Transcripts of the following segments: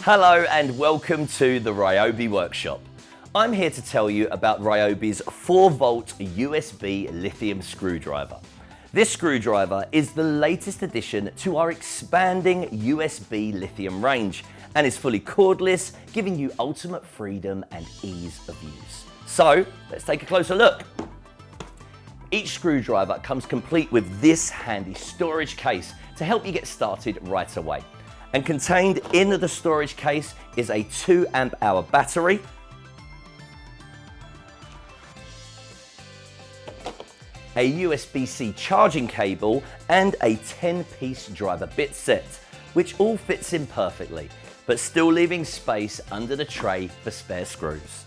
Hello and welcome to the RYOBI workshop. I'm here to tell you about RYOBI's 4-volt USB lithium screwdriver. This screwdriver is the latest addition to our expanding USB lithium range and is fully cordless, giving you ultimate freedom and ease of use. So let's take a closer look. Each screwdriver comes complete with this handy storage case to help you get started right away. And contained in the storage case is a 2 amp hour battery, a USB-C charging cable, and a 10-piece driver bit set, which all fits in perfectly, but still leaving space under the tray for spare screws.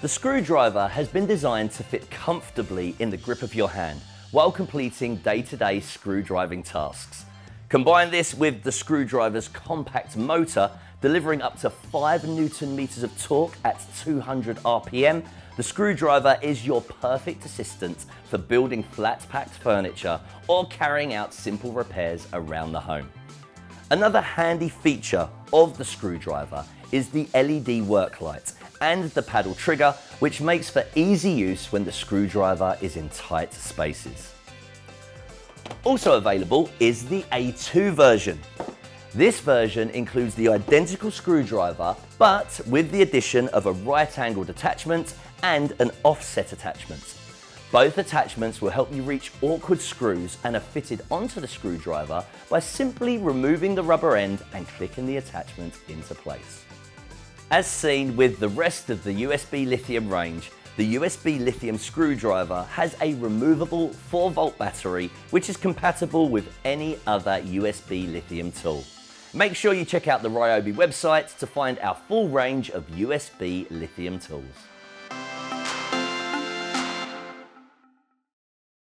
The screwdriver has been designed to fit comfortably in the grip of your hand while completing day-to-day screw driving tasks. Combine this with the screwdriver's compact motor, delivering up to 5 Newton meters of torque at 200 RPM, the screwdriver is your perfect assistant for building flat-packed furniture or carrying out simple repairs around the home. Another handy feature of the screwdriver is the LED work light and the paddle trigger, which makes for easy use when the screwdriver is in tight spaces. Also available is the A2 version. This version includes the identical screwdriver, but with the addition of a right-angled attachment and an offset attachment. Both attachments will help you reach awkward screws and are fitted onto the screwdriver by simply removing the rubber end and clicking the attachment into place. As seen with the rest of the USB lithium range, the USB lithium screwdriver has a removable 4-volt battery which is compatible with any other USB lithium tool. Make sure you check out the RYOBI website to find our full range of USB lithium tools.